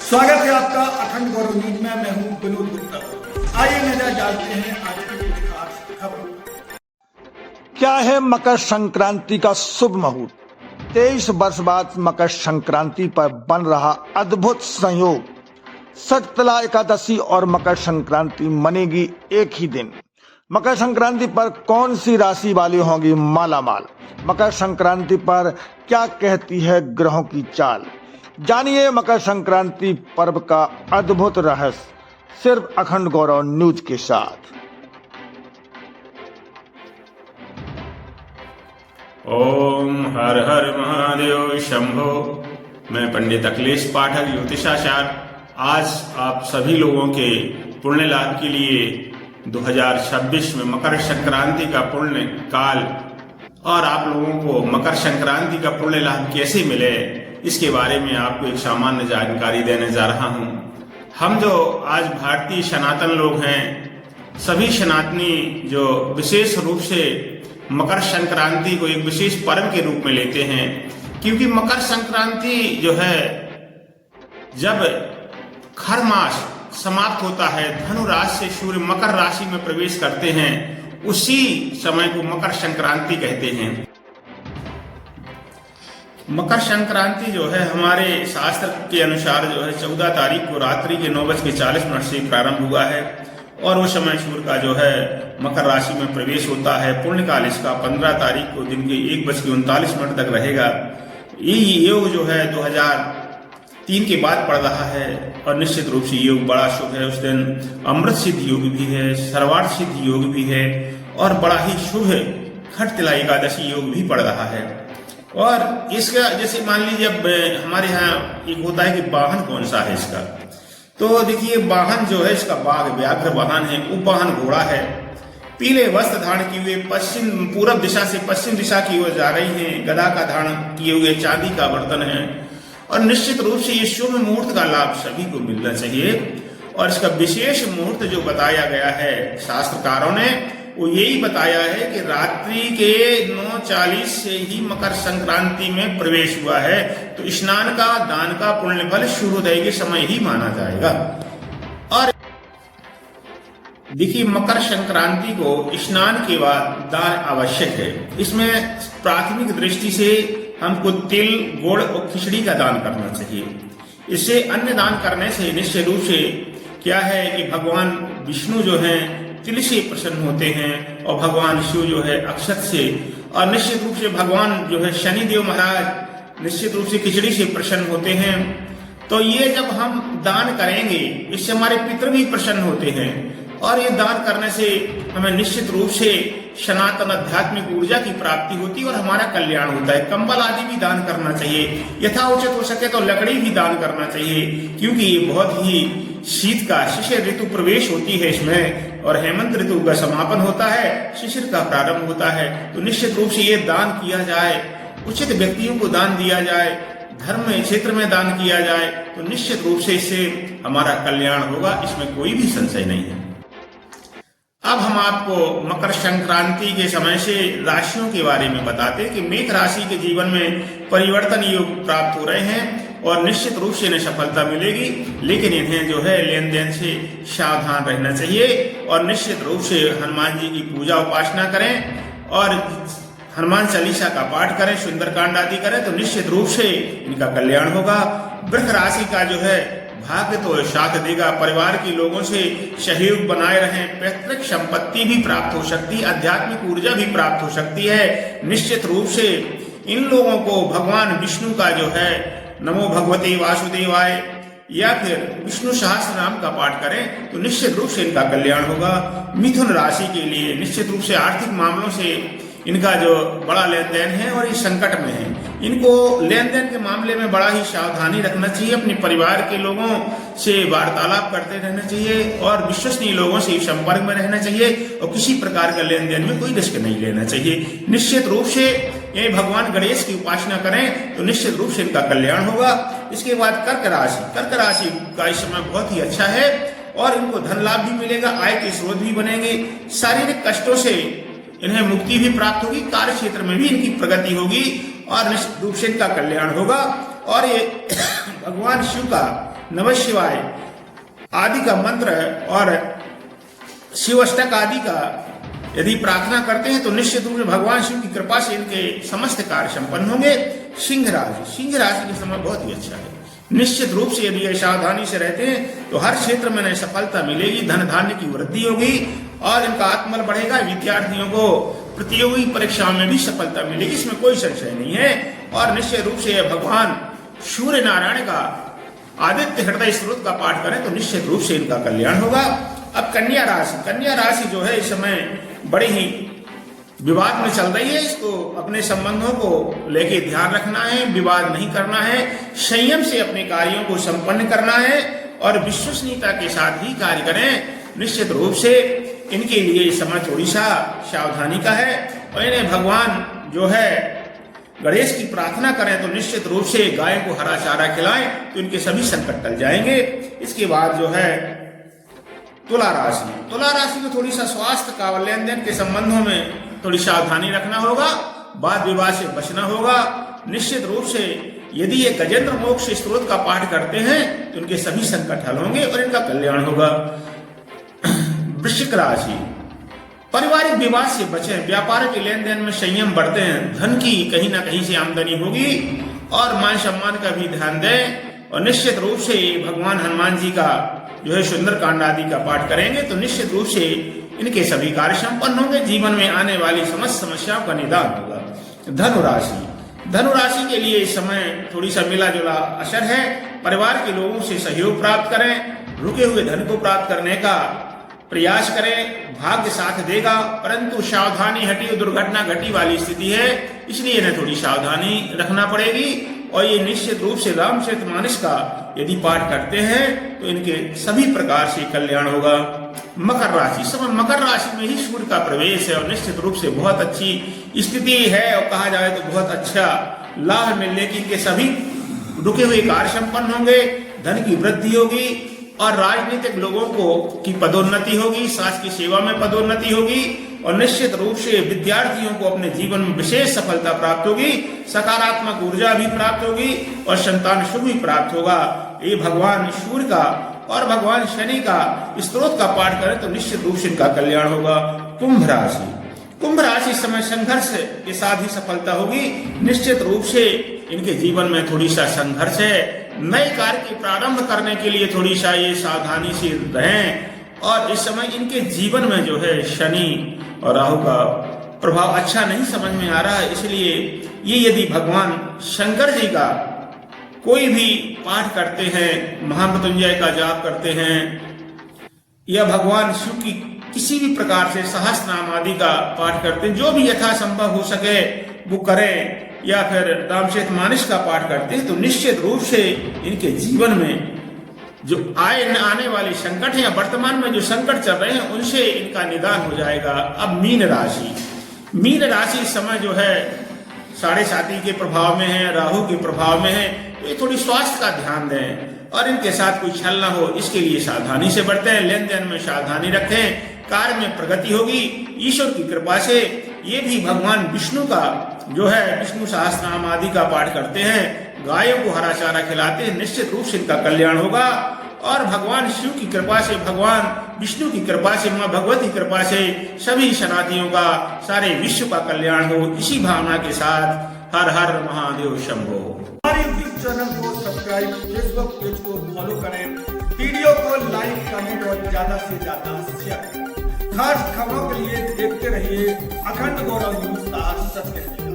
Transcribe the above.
स्वागत है आपका अखंड गौरव न्यूज में। मैं हूं विनोद गुप्ता। आइए नजर डालते हैं आज की कुछ खास खबरों। क्या है मकर संक्रांति का शुभ मुहूर्त। 23 वर्ष बाद मकर संक्रांति पर बन रहा अद्भुत संयोग। षटतला एकादशी और मकर संक्रांति मनेगी एक ही दिन। मकर संक्रांति पर कौन सी राशि वाली होंगी मालामाल। मकर संक्रांति पर क्या कहती है ग्रहों की चाल। जानिए मकर संक्रांति पर्व का अद्भुत रहस्य सिर्फ अखंड गौरव न्यूज के साथ। ओम हर हर महादेव शंभो। मैं पंडित अखिलेश पाठक ज्योतिषाचार्य आज आप सभी लोगों के पुण्य लाभ के लिए 2026 में मकर संक्रांति का पुण्य काल और आप लोगों को मकर संक्रांति का पुण्य लाभ कैसे मिले इसके बारे में आपको एक सामान्य जानकारी देने जा रहा हूं। हम जो आज भारतीय सनातन लोग हैं, सभी सनातनी जो विशेष रूप से मकर संक्रांति को एक विशेष पर्व के रूप में लेते हैं, क्योंकि मकर संक्रांति जो है जब खर मास समाप्त होता है, धनु राशि से सूर्य मकर राशि में प्रवेश करते हैं, उसी समय को मकर संक्रांति कहते हैं। मकर संक्रांति जो है हमारे शास्त्र के अनुसार जो है 14 तारीख को रात्रि के 9:40 से प्रारंभ हुआ है और उस समय सूर्य का जो है मकर राशि में प्रवेश होता है। पुण्य काल इसका 15 तारीख को दिन के 1:39 तक रहेगा। ये योग जो है 2003 के बाद पड़ रहा है और निश्चित रूप से योग बड़ा शुभ है। उस दिन अमृत सिद्ध योग भी है, सर्वार्थ सिद्ध योग भी है और बड़ा ही शुभ षटतला एकादशी योग भी पड़ रहा है। और इसका जैसे मान लीजिए अब हमारे यहाँ एक होता है कि वाहन कौन सा है इसका, तो देखिए वाहन जो है इसका बाघ व्याघ्र वाहन है, उपवाहन घोड़ा है। पीले वस्त्र धारण किए हुए पूरब दिशा से पश्चिम दिशा की ओर जा रही हैं। गदा का धारण किए हुए चांदी का बर्तन है और निश्चित रूप से ये शुभ मुहूर्त का लाभ सभी को मिलना चाहिए। और इसका विशेष मुहूर्त जो बताया गया है शास्त्रकारों ने, वो यही बताया है कि रात्रि के 9:40 से ही मकर संक्रांति में प्रवेश हुआ है, तो स्नान का दान का पुण्य फल सूर्योदय के समय ही माना जाएगा। और देखिए मकर संक्रांति को स्नान के बाद दान आवश्यक है। इसमें प्राथमिक दृष्टि से हमको तिल, गुड़ और खिचड़ी का दान करना चाहिए। इससे अन्य दान करने से निश्चित रूप से क्या है कि भगवान विष्णु जो है तिल से प्रसन्न होते हैं और भगवान शिव जो है अक्षत से, और निश्चित रूप से भगवान जो है शनिदेव महाराज निश्चित रूप से खिचड़ी से प्रसन्न होते हैं। तो ये जब हम दान करेंगे इससे हमारे पितृ भी प्रसन्न होते हैं और ये दान करने से हमें निश्चित रूप से सनातन आध्यात्मिक ऊर्जा की प्राप्ति होती है और हमारा कल्याण होता है। कंबल आदि भी दान करना चाहिए, यथाउचित हो सके तो लकड़ी भी दान करना चाहिए, क्योंकि ये बहुत ही शीत का शिशिर ऋतु प्रवेश होती है इसमें और हेमंत ऋतु का समापन होता है, शिशिर का प्रारंभ होता है। तो निश्चित रूप से ये दान किया जाए, उचित व्यक्तियों को दान दिया जाए, धर्म क्षेत्र में दान किया जाए, तो निश्चित रूप से इससे हमारा कल्याण होगा, इसमें कोई भी संशय नहीं है। अब हम आपको मकर संक्रांति के समय से राशियों के बारे में बताते हैं कि मेष राशि के जीवन में परिवर्तन योग प्राप्त हो रहे हैं और निश्चित रूप से इन्हें सफलता मिलेगी, लेकिन इन्हें जो है लेन देन से सावधान रहना चाहिए और निश्चित रूप से हनुमान जी की पूजा उपासना करें और हनुमान चालीसा का पाठ करें, सुंदरकांड आदि करें, तो निश्चित रूप से इनका कल्याण होगा। वृष राशि का जो है भाग्य तो साथ देगा, परिवार के लोगों से सहयोग बनाए रहें, पैतृक संपत्ति भी प्राप्त हो सकती है, आध्यात्मिक ऊर्जा भी प्राप्त हो सकती है। निश्चित रूप से इन लोगों को भगवान विष्णु का जो है नमो भगवते वासुदेवाय या फिर विष्णु सहस्त्र नाम का पाठ करें तो निश्चित रूप से इनका कल्याण होगा। मिथुन राशि के लिए निश्चित रूप से आर्थिक मामलों से इनका जो बड़ा लेन देन है और ये संकट में है, इनको लेन देन के मामले में बड़ा ही सावधानी रखना चाहिए। अपने परिवार के लोगों से वार्तालाप करते रहना चाहिए और विश्वसनीय लोगों से संपर्क में रहना चाहिए और किसी प्रकार का लेन देन में कोई रिस्क नहीं लेना चाहिए। निश्चित रूप से ये भगवान गणेश की उपासना करें तो निश्चित रूप से इनका कल्याण होगा। इसके बाद कर्क राशि का इस समय बहुत ही अच्छा है और इनको धन लाभ भी मिलेगा, आय के स्रोत भी बनेंगे, शारीरिक कष्टों से इन्हें मुक्ति भी प्राप्त होगी, कार्य क्षेत्र में भी इनकी प्रगति होगी और निश्चित रूप से इनका कल्याण होगा। और ये भगवान शिव का नमः शिवाय आदि का मंत्र और शिव अष्टक आदि का यदि प्रार्थना करते हैं तो निश्चित रूप से भगवान शिव की कृपा से इनके समस्त कार्य संपन्न होंगे। सिंह राशि के समय बहुत ही अच्छा है। निश्चित रूप से यदि ये सावधानी से रहते हैं तो हर क्षेत्र में सफलता मिलेगी, धन धान्य की वृद्धि होगी और इनका आत्मबल बढ़ेगा। विद्यार्थियों को प्रतियोगी परीक्षाओं में भी सफलता मिलेगी, इसमें कोई संशय नहीं है। और निश्चित रूप से भगवान सूर्य नारायण का आदित्य हृदय स्त्रोत का पाठ करें तो निश्चित रूप से इनका कल्याण होगा। अब कन्या राशि जो है इस समय बड़ी ही विवाद में चल रही है। इसको अपने संबंधों को लेके ध्यान रखना है, विवाद नहीं करना है, संयम से अपने कार्यों को संपन्न करना है और विश्वसनीयता के साथ ही कार्य करें। निश्चित रूप से इनके लिए समय थोड़ी सा सावधानी का है और इन्हें भगवान जो है गणेश की प्रार्थना करें तो निश्चित रूप से गाय को हरा चारा खिलाएं तो इनके सभी संकट टल जाएंगे। इसके बाद जो है तुला राशि में थोड़ी सा स्वास्थ्य का और लेन देन के संबंधों में थोड़ी सावधानी रखना होगा, वाद विवाद से बचना होगा। निश्चित रूप से यदि ये गजेंद्र मोक्ष स्त्रोत का पाठ करते हैं तो इनके सभी संकट हल होंगे और इनका कल्याण होगा। वृश्चिक राशि, पारिवारिक विवाद से बचें, व्यापार के लेन देन में संयम बढ़ते हैं, धन की कहीं ना कहीं से आमदनी होगी और मान सम्मान का भी ध्यान दें। और निश्चित रूप से भगवान हनुमान जी का जो है सुंदरकांड आदि का पाठ करेंगे तो निश्चित रूप से इनके सभी कार्य संपन्न होंगे। जीवन में आने वाली समस्त समस्याओं का निदान होगा। धनुराशि के लिए इस समय थोड़ी सा मिला जुला असर है। परिवार के लोगों से सहयोग प्राप्त करें, रुके हुए धन को प्राप्त करने का प्रयास करें, भाग्य साथ देगा, परंतु सावधानी हटी दुर्घटना घटी वाली स्थिति है, इसलिए इन्हें थोड़ी सावधानी रखना पड़ेगी। और ये निश्चित रूप से रामचरितमानस का यदि पाठ करते हैं तो इनके सभी प्रकार से कल्याण होगा। मकर राशि में ही सूर्य का प्रवेश है और निश्चित रूप से बहुत अच्छी स्थिति है और कहा जाए तो बहुत अच्छा लाभ मिलने की इनके सभी रुके हुए कार्य संपन्न होंगे, धन की वृद्धि होगी और राजनीतिक लोगों को की पदोन्नति होगी, शासकीय की सेवा में पदोन्नति होगी और निश्चित रूप से विद्यार्थियों को अपने जीवन में विशेष सफलता प्राप्त होगी, सकारात्मक ऊर्जा भी प्राप्त होगी और संतान सुख भी प्राप्त होगा। ये भगवान सूर्य का और भगवान शनि का स्त्रोत का पाठ करें तो निश्चित रूप से इनका कल्याण होगा। कुंभ राशि इस समय संघर्ष के साथ ही सफलता होगी। निश्चित रूप से इनके जीवन में थोड़ी सा संघर्ष है। नए कार्य के प्रारंभ करने के लिए थोड़ी सा ये सावधानी से रहें और इस समय इनके जीवन में जो है शनि और राहु का प्रभाव अच्छा नहीं समझ में आ रहा है, इसलिए ये यदि भगवान शंकर जी का कोई भी पाठ करते हैं, महामृत्युंजय का जाप करते हैं या भगवान शिव की किसी भी प्रकार से सहस्रनाम आदि का पाठ करते हैं, जो भी यथासंभव हो सके वो करें, या फिर रामचरितमानस का पाठ करते हैं तो निश्चित रूप से इनके जीवन में जो आने वाले संकट हैं या वर्तमान में जो संकट चल रहे हैं उनसे इनका निदान हो जाएगा। अब मीन राशि इस समय जो है 7.5 के प्रभाव में है, राहु के प्रभाव में है, तो ये थोड़ी स्वास्थ्य का ध्यान दें और इनके साथ कोई छल ना हो इसके लिए सावधानी से बढ़ते हैं, लेन देन में सावधानी रखें, कार्य में प्रगति होगी ईश्वर की कृपा से। ये भी भगवान विष्णु का जो है विष्णु सहस्रनाम आदि का पाठ करते हैं, गायों को हरा चारा खिलाते हैं, निश्चित रूप से इनका कल्याण होगा और भगवान शिव की कृपा से, भगवान विष्णु की कृपा से, माँ भगवती कृपा से सभी सनातियों का, सारे विश्व का कल्याण हो। इसी भावना के साथ हर हर महादेव शंभो। हमारे यूट्यूब चैनल को सब्सक्राइब, फेसबुक पेज को फॉलो करें, वीडियो को लाइक कमेंट और ज्यादा से ज्यादा शेयर करें। खास खबरों के लिए देखते रहिए अखंड गौरव न्यूज़। सत्य है।